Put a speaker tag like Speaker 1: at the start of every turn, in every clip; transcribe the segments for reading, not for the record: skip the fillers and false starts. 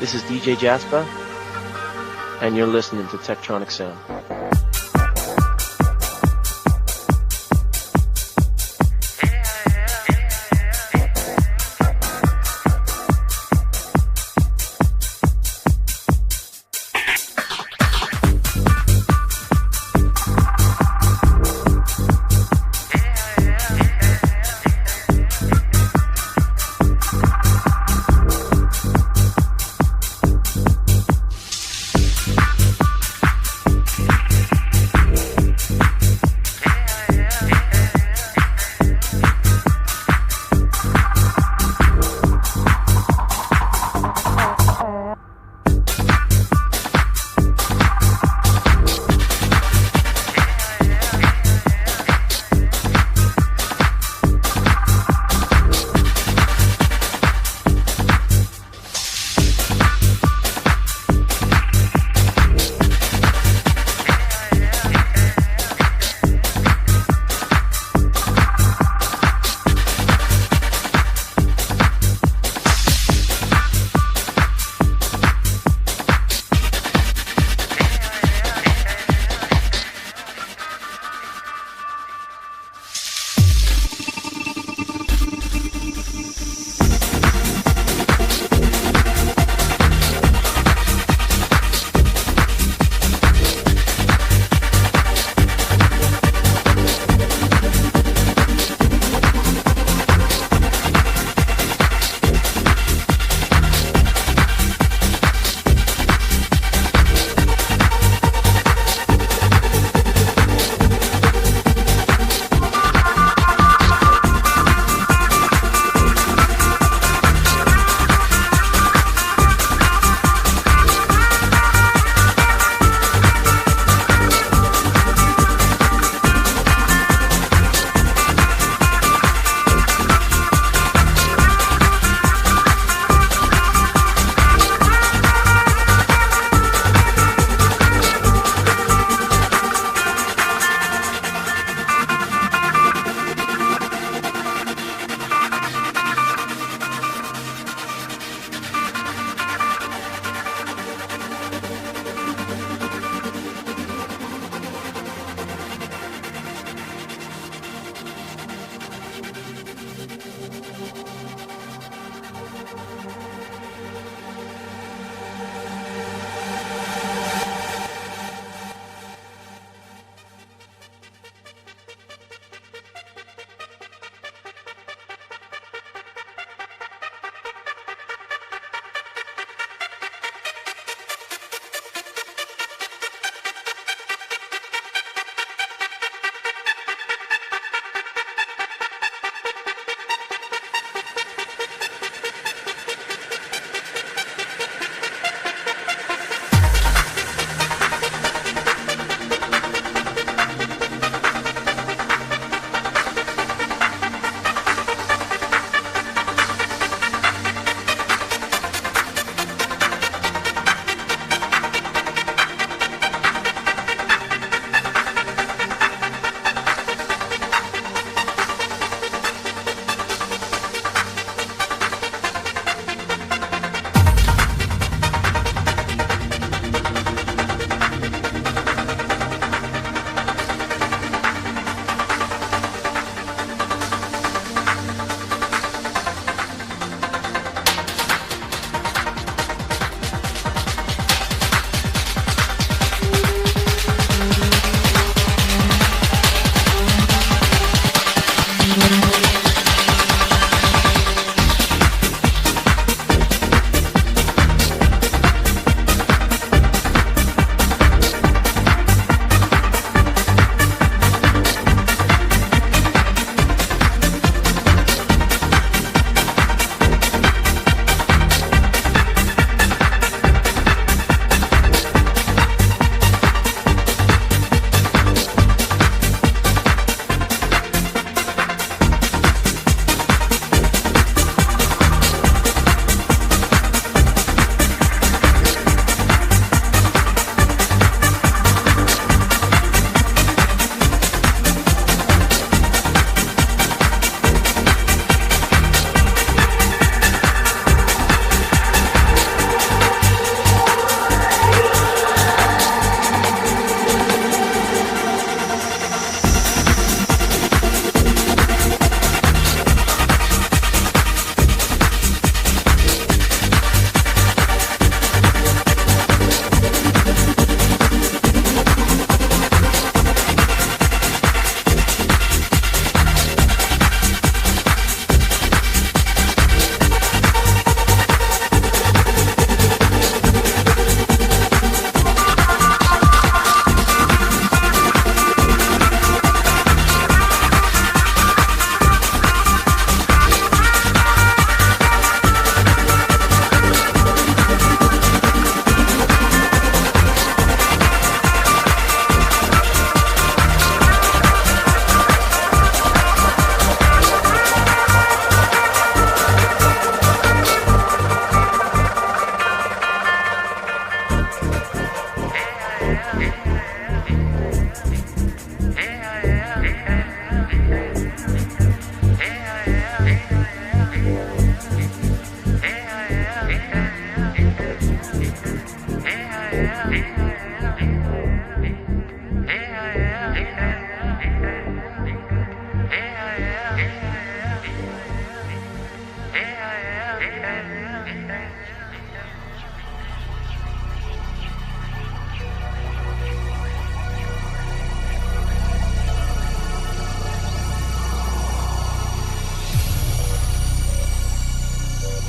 Speaker 1: This is DJ Jasper, and you're listening to Techtronic Sound.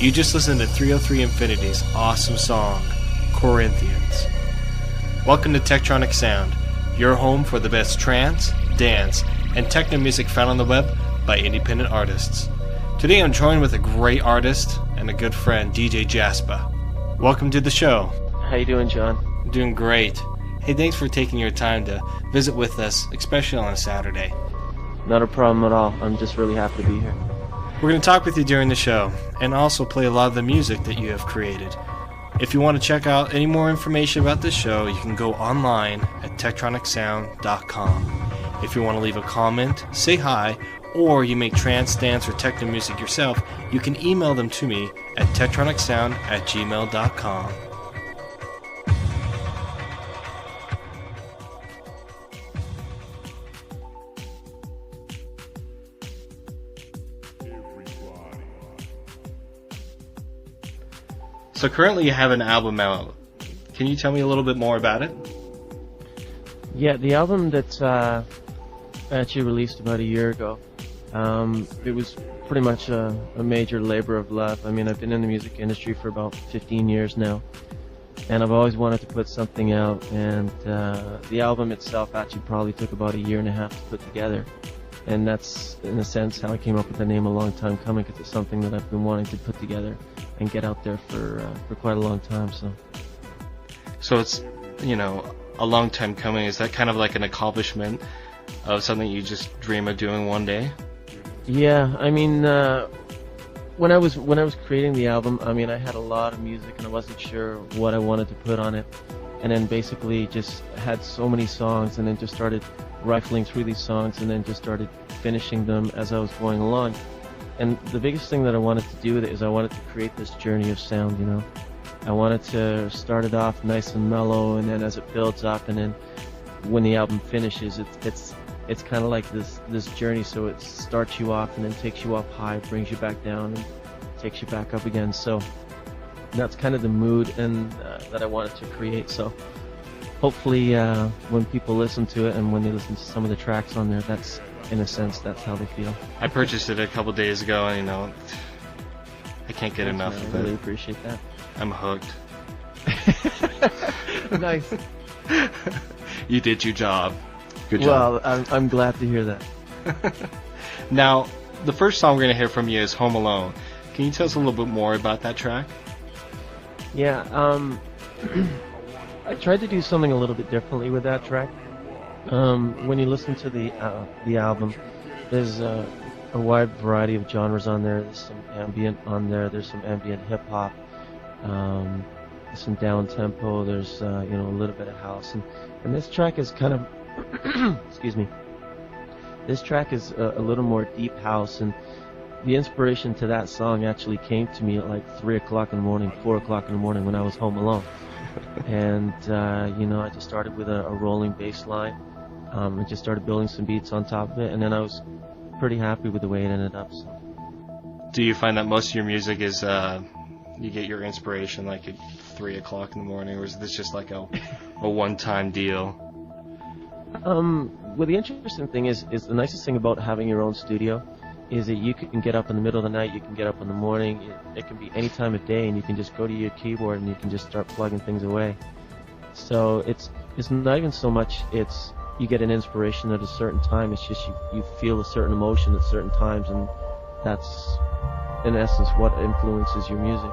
Speaker 2: You just listened to 303 Infinity's awesome song, Corinthians. Welcome to Techtronic Sound, your home for the best trance, dance, and techno music found on the web by independent artists. Today I'm joined with a great artist and a good friend, DJ Jaspa. Welcome to the show.
Speaker 1: How you doing, John?
Speaker 2: I'm doing great. Hey, thanks for taking your time to visit with us, especially on a Saturday.
Speaker 1: Not a problem at all. I'm just really happy to be here.
Speaker 2: We're going to talk with you during the show and also play a lot of the music that you have created. If you want to check out any more information about this show, you can go online at techtronicsound.com. If you want to leave a comment, say hi, or you make trance, dance, or techno music yourself, you can email them to me at techtronicsound@gmail.com. So currently you have an album out. Can you tell me a little bit more about it?
Speaker 1: Yeah, the album that I actually released about a year ago, it was pretty much a major labor of love. I mean, I've been in the music industry for about 15 years now, and I've always wanted to put something out, and the album itself actually probably took about a year and a half to put together. And that's, in a sense, how I came up with the name A Long Time Coming, because it's something that I've been wanting to put together and get out there for quite a long time.
Speaker 2: So it's, a long time coming. Is that kind of like an accomplishment of something you just dream of doing one day?
Speaker 1: Yeah, I mean, when I was creating the album, I mean, I had a lot of music and I wasn't sure what I wanted to put on it, and then basically just had so many songs, and then just started rifling through these songs, and then just started finishing them as I was going along. And the biggest thing that I wanted to do with it is I wanted to create this journey of sound, I wanted to start it off nice and mellow, and then as it builds up, and then when the album finishes, it's kind of like this journey. So it starts you off and then takes you up high, brings you back down, and takes you back up again. So that's kind of the mood and that I wanted to create. So hopefully when people listen to it and when they listen to some of the tracks on there, that's, in a sense, that's how they feel.
Speaker 2: I purchased it a couple days ago, and I can't get enough of it.
Speaker 1: I really appreciate that.
Speaker 2: I'm hooked.
Speaker 1: Nice.
Speaker 2: You did your job. Good job.
Speaker 1: Well, I'm glad to hear that.
Speaker 2: Now, the first song we're going to hear from you is Home Alone. Can you tell us a little bit more about that track?
Speaker 1: Yeah, I tried to do something a little bit differently with that track. When you listen to the album, there's a wide variety of genres on there. There's some ambient on there. There's some ambient hip hop. There's some down tempo. There's a little bit of house, and this track is kind of excuse me. This track is a little more deep house, and the inspiration to that song actually came to me at like 3 o'clock in the morning, 4 o'clock in the morning when I was home alone. And I just started with a rolling bass line. I just started building some beats on top of it, and then I was pretty happy with the way it ended up. So.
Speaker 2: Do you find that most of your music is you get your inspiration like at 3 o'clock in the morning, or is this just like a one-time deal?
Speaker 1: Well, the interesting thing is the nicest thing about having your own studio is that you can get up in the middle of the night, you can get up in the morning, it can be any time of day, and you can just go to your keyboard and you can just start plugging things away. So it's not even so much it's you get an inspiration at a certain time, it's just you feel a certain emotion at certain times, and that's in essence what influences your music.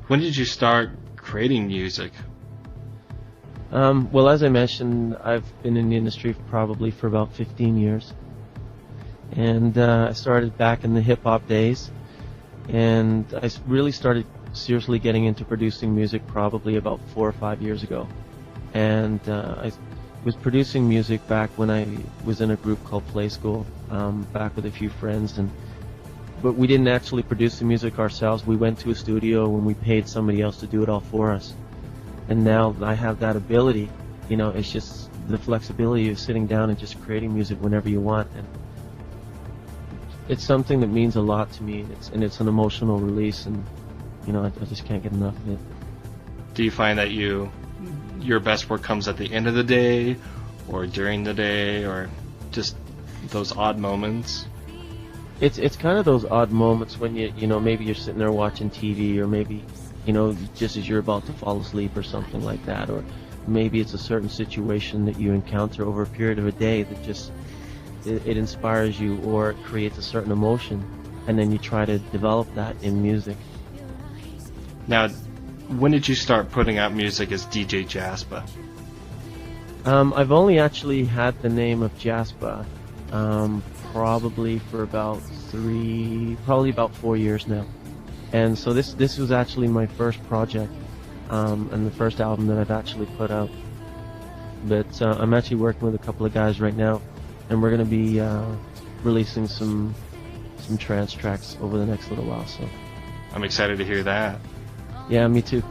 Speaker 2: When did you start creating music?
Speaker 1: Well, as I mentioned, I've been in the industry probably for about 15 years. And I started back in the hip-hop days. And I really started seriously getting into producing music probably about 4 or 5 years ago. And I was producing music back when I was in a group called Play School, back with a few friends. But we didn't actually produce the music ourselves. We went to a studio and we paid somebody else to do it all for us. And now I have that ability. You know, it's just the flexibility of sitting down and just creating music whenever you want. And it's something that means a lot to me. It's an emotional release, and you know, I just can't get enough of it.
Speaker 2: Do you find that your best work comes at the end of the day, or during the day, or just those odd moments?
Speaker 1: It's kind of those odd moments when you know, maybe you're sitting there watching TV, or maybe, you know, just as you're about to fall asleep or something like that, or maybe it's a certain situation that you encounter over a period of a day that just it inspires you, or it creates a certain emotion, and then you try to develop that in music.
Speaker 2: Now, when did you start putting out music as DJ Jaspa?
Speaker 1: I've only actually had the name of Jaspa probably for about 4 years now. And so this was actually my first project, and the first album that I've actually put out. But I'm actually working with a couple of guys right now, and we're going to be releasing some trance tracks over the next little while. So
Speaker 2: I'm excited to hear that.
Speaker 1: Yeah, me too.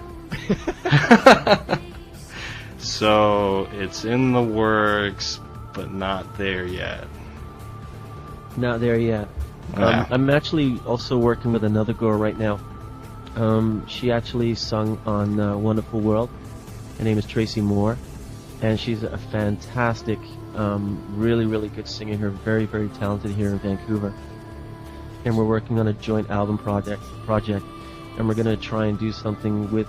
Speaker 2: So it's in the works, but not there yet.
Speaker 1: Not there yet.
Speaker 2: Yeah.
Speaker 1: I'm actually also working with another girl right now. She actually sung on Wonderful World. Her name is Tracy Moore, and she's a fantastic, really, really good singer here, very, very talented here in Vancouver. And we're working on a joint album project, and we're going to try and do something with,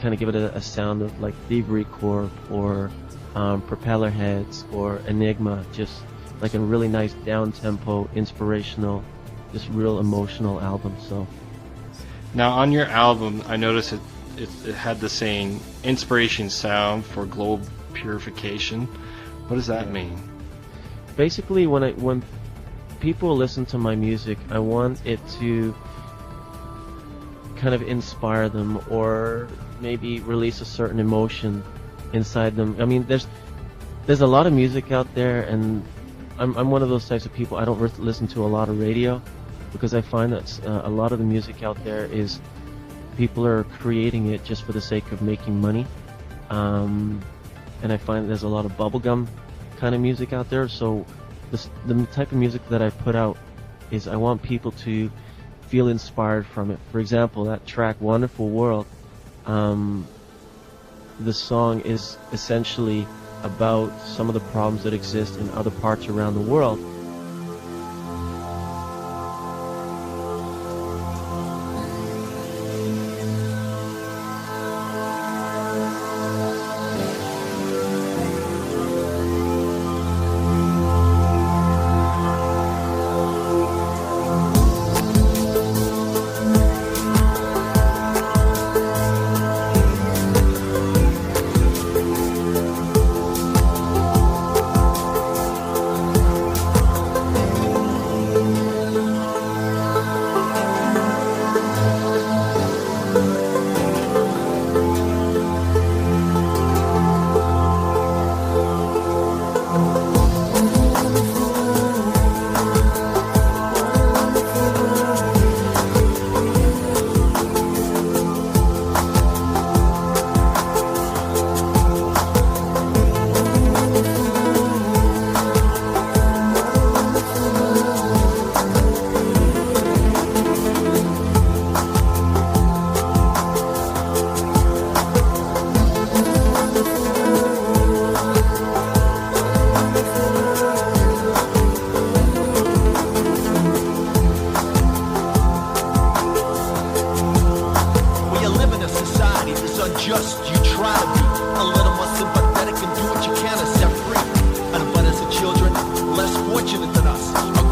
Speaker 1: kind of give it a sound of like Thievery Corp or Propeller Heads or Enigma, just like a really nice down-tempo, inspirational, just real emotional album. So
Speaker 2: now on your album, I noticed it had the saying "Inspiration Sound for Globe Purification." What does that mean?
Speaker 1: Basically, when people listen to my music, I want it to kind of inspire them, or maybe release a certain emotion inside them. I mean, there's a lot of music out there, and I'm one of those types of people. I don't listen to a lot of radio, because I find that a lot of the music out there is people are creating it just for the sake of making money, and I find there's a lot of bubblegum kind of music out there. So the type of music that I put out is I want people to feel inspired from it. For example, that track Wonderful World, the song is essentially about some of the problems that exist in other parts around the world.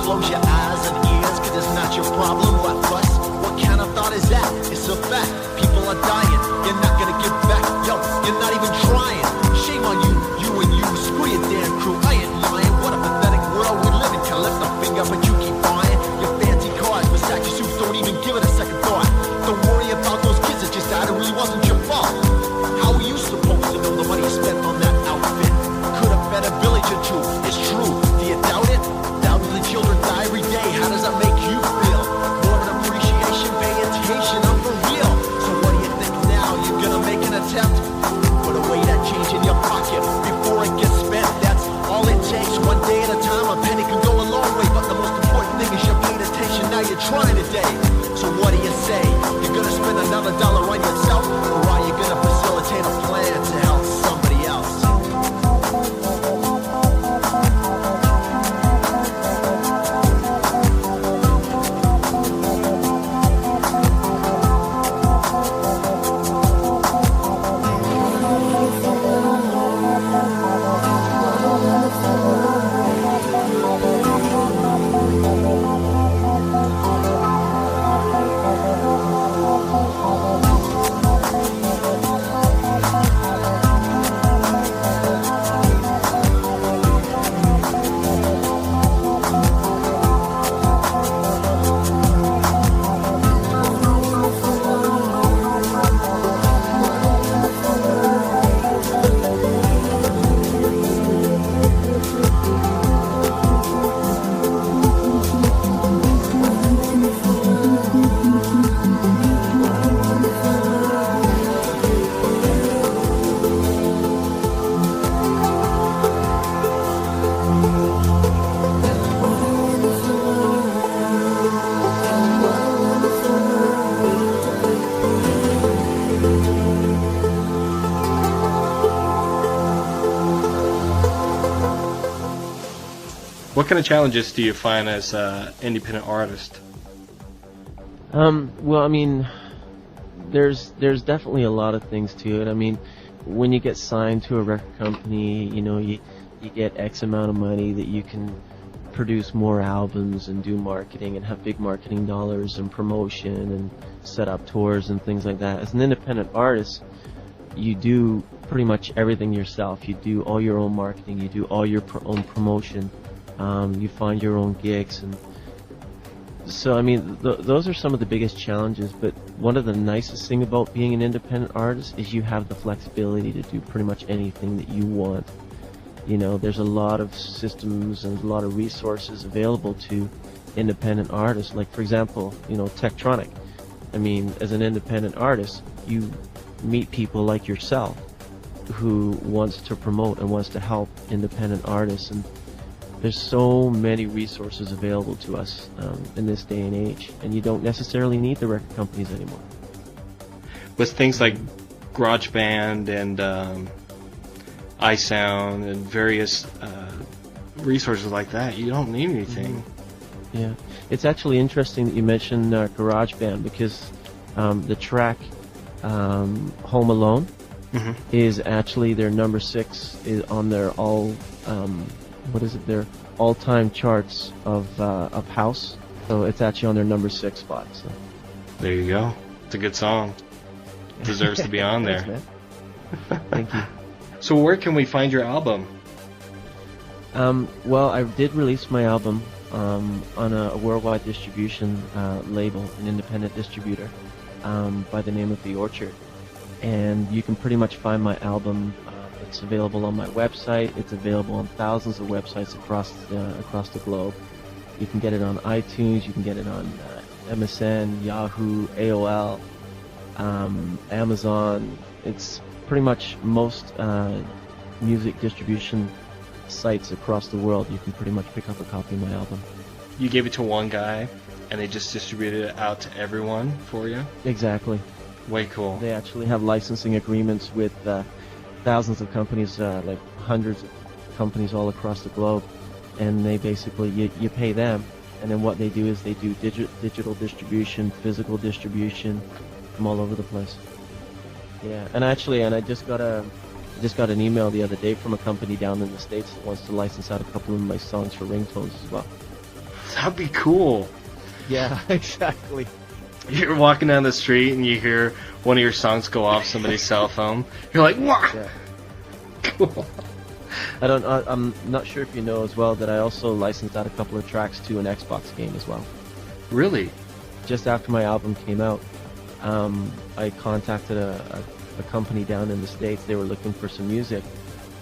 Speaker 3: Close your eyes and ears, 'cause it's not your problem. What fuss? What kind of thought is that? It's a fact. People are dying, you're not gonna give back. Yo, you're not even trying. Shame on you, you and you. Screw your damn crew, I ain't lying. What a pathetic world we live in. Can lift a finger, but you keep buying your fancy cars. Versace suits, don't even give it a second thought. Don't worry about those kids that just died, it really wasn't your fault. How are you supposed to know the money you spent on that outfit? Could have fed a village or two, it's true. Do you doubt it? Thousands of children die every day, how does that make you feel? More of an appreciation, pay attention, I'm for real. So what do you think now? You're gonna make an attempt? Put away that change in your pocket before it gets spent. That's all it takes, one day at a time. A penny can go a long way, but the most important thing is you're paying attention. Now you're trying today. So what do you say? You're gonna spend another dollar on yourself, or are you gonna facilitate a plan to help somebody else?
Speaker 2: What kind of challenges do you find as an independent artist?
Speaker 1: Well, I mean, there's definitely a lot of things to it. I mean, when you get signed to a record company, you know, you get X amount of money that you can produce more albums and do marketing and have big marketing dollars and promotion and set up tours and things like that. As an independent artist, you do pretty much everything yourself. You do all your own marketing, you do all your own promotion, you find your own gigs, and so I mean those are some of the biggest challenges. But one of the nicest thing about being an independent artist is you have the flexibility to do pretty much anything that you want. You know, there's a lot of systems and a lot of resources available to independent artists. Like, for example, you know, Techtronic. I mean, as an independent artist, you meet people like yourself who wants to promote and wants to help independent artists, and there's so many resources available to us in this day and age, and you don't necessarily need the record companies anymore.
Speaker 2: With things like GarageBand and iSound and various resources like that, you don't need anything.
Speaker 1: Yeah, it's actually interesting that you mentioned GarageBand, because the track Home Alone is actually their number 6 on their their all-time charts of house. So it's actually on their number 6 spot. So
Speaker 2: there you go. It's a good song. Deserves to be on there.
Speaker 1: Thanks, man. Thank you.
Speaker 2: So where can we find your album?
Speaker 1: Well, I did release my album on a worldwide distribution label, an independent distributor by the name of The Orchard. And you can pretty much find my album. It's available on my website. It's available on thousands of websites across the globe. You can get it on iTunes. You can get it on MSN, Yahoo, AOL, Amazon. It's pretty much most music distribution sites across the world. You can pretty much pick up a copy of my album.
Speaker 2: You gave it to one guy, and they just distributed it out to everyone for you?
Speaker 1: Exactly.
Speaker 2: Way cool.
Speaker 1: They actually have licensing agreements with thousands of companies, like hundreds of companies all across the globe, and they basically, you pay them, and then what they do is they do digital distribution, physical distribution from all over the place. Yeah, and I just got an email the other day from a company down in the States that wants to license out a couple of my songs for ringtones as well.
Speaker 2: That'd be cool.
Speaker 1: Yeah, exactly.
Speaker 2: You're walking down the street and you hear one of your songs go off somebody's cell phone. You're like, "Wow,
Speaker 1: Yeah.
Speaker 2: cool."
Speaker 1: I'm not sure if you know as well that I also licensed out a couple of tracks to an Xbox game as well.
Speaker 2: Really?
Speaker 1: Just after my album came out, I contacted a company down in the States. They were looking for some music,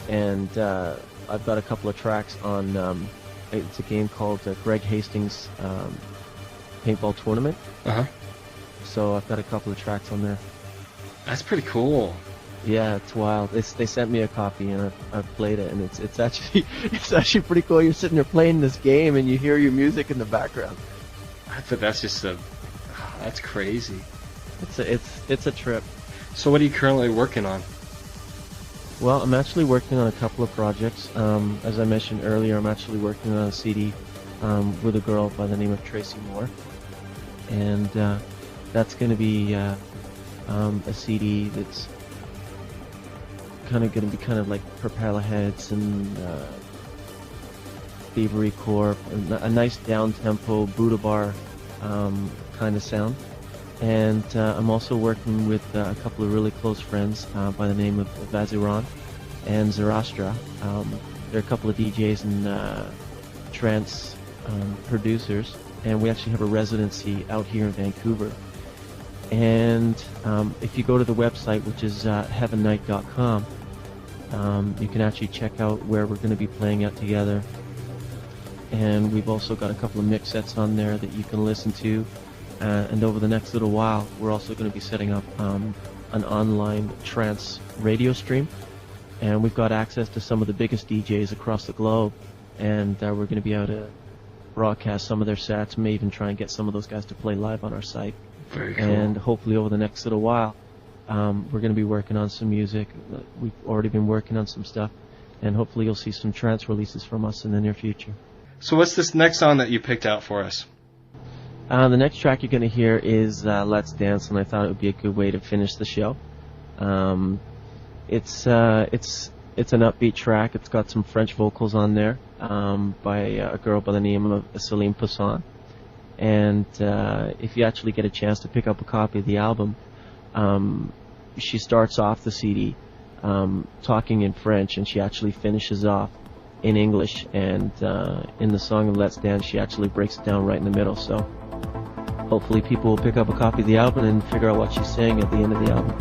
Speaker 1: and I've got a couple of tracks on. It's a game called Greg Hastings Paintball Tournament.
Speaker 2: Uh-huh.
Speaker 1: So I've got a couple of tracks on there.
Speaker 2: That's pretty cool.
Speaker 1: Yeah, it's wild. They sent me a copy and I've played it, and it's actually it's actually pretty cool. You're sitting there playing this game and you hear your music in the background.
Speaker 2: I thought that's just that's crazy.
Speaker 1: It's a trip.
Speaker 2: So what are you currently working on?
Speaker 1: Well, I'm actually working on a couple of projects. As I mentioned earlier, I'm actually working on a CD with a girl by the name of Tracy Moore, and that's going to be a CD that's kind of going to be kind of like Propeller Heads and Thievery Corp, a nice down-tempo Buddha bar kind of sound. And I'm also working with a couple of really close friends by the name of Vaziran and Zarastra. They're a couple of DJs and trance producers, and we actually have a residency out here in Vancouver. And if you go to the website, which is heavennight.com, you can actually check out where we're going to be playing out together. And we've also got a couple of mix sets on there that you can listen to. And over the next little while, we're also going to be setting up an online trance radio stream. And we've got access to some of the biggest DJs across the globe. And we're going to be able to broadcast some of their sets, may even try and get some of those guys to play live on our site.
Speaker 2: Very cool.
Speaker 1: And hopefully over the next little while, we're going to be working on some music. We've already been working on some stuff. And hopefully you'll see some trance releases from us in the near future.
Speaker 2: So what's this next song that you picked out for us?
Speaker 1: The next track you're going to hear is Let's Dance, and I thought it would be a good way to finish the show. It's an upbeat track. It's got some French vocals on there by a girl by the name of Celine Poussin. And if you actually get a chance to pick up a copy of the album, she starts off the CD talking in French, and she actually finishes off in English. And in the song of Let's Dance, she actually breaks it down right in the middle. So hopefully people will pick up a copy of the album and figure out what she's saying at the end of the album.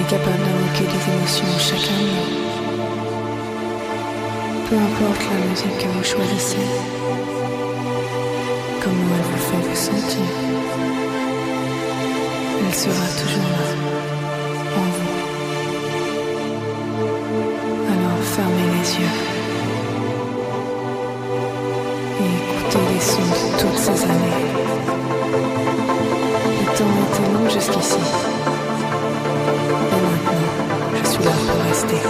Speaker 4: capable d'invoquer des émotions en chacun de nous. Peu importe la musique que vous choisissez, comment elle vous fait vous sentir, elle sera toujours là, en vous. Alors fermez les yeux et écoutez les sons de toutes ces années. Le temps était long jusqu'ici. Et maintenant, je suis là pour rester.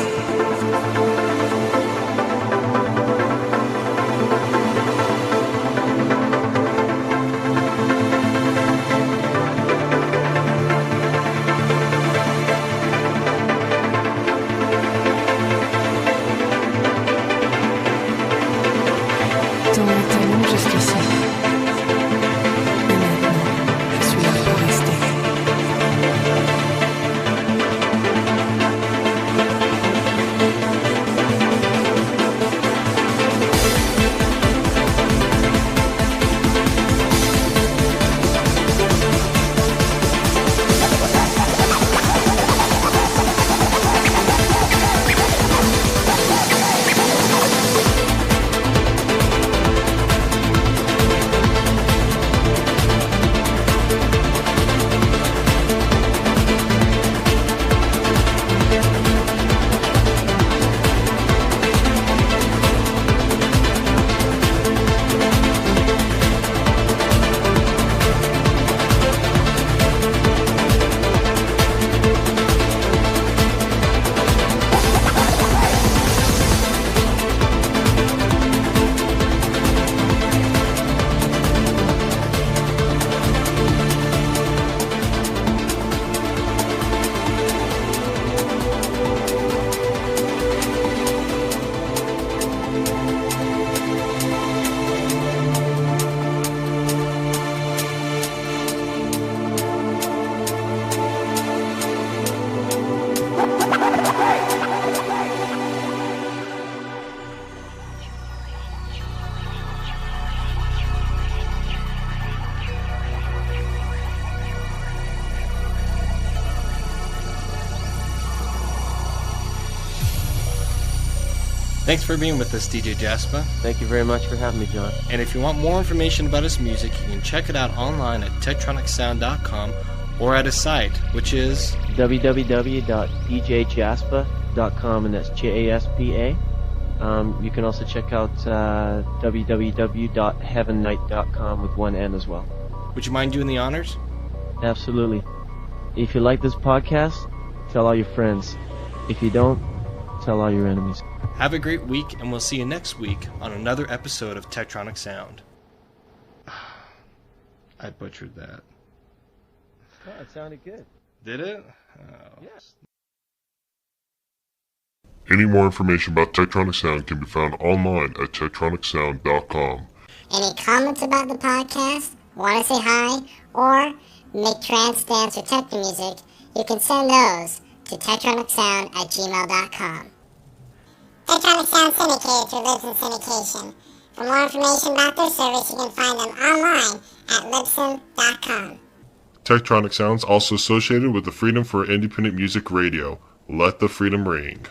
Speaker 2: Thanks for being with us, DJ Jasper.
Speaker 1: Thank you very much for having me, John.
Speaker 2: And if you want more information about his music, you can check it out online at techtronicsound.com or at his site, which is
Speaker 1: www.djjaspa.com, and that's Jaspa. You can also check out www.heavennight.com with one N as well.
Speaker 2: Would you mind doing the honors?
Speaker 1: Absolutely. If you like this podcast, tell all your friends. If you don't, tell all your enemies.
Speaker 2: Have a great week, and we'll see you next week on another episode of Techtronic Sound. I butchered that.
Speaker 1: Oh, it sounded good.
Speaker 2: Did it? Oh.
Speaker 1: Yes.
Speaker 5: Any more information about Techtronic Sound can be found online at techtronicsound.com.
Speaker 6: Any comments about the podcast, want to say hi, or make trance, dance, or techno music, you can send those to techtronicsound@gmail.com.
Speaker 7: Techtronic Sound syndicated through Libsyn Syndication. For more information about their service, you can find them online at libsyn.com.
Speaker 5: Techtronic Sound is also associated with the Freedom for Independent Music Radio. Let the freedom ring.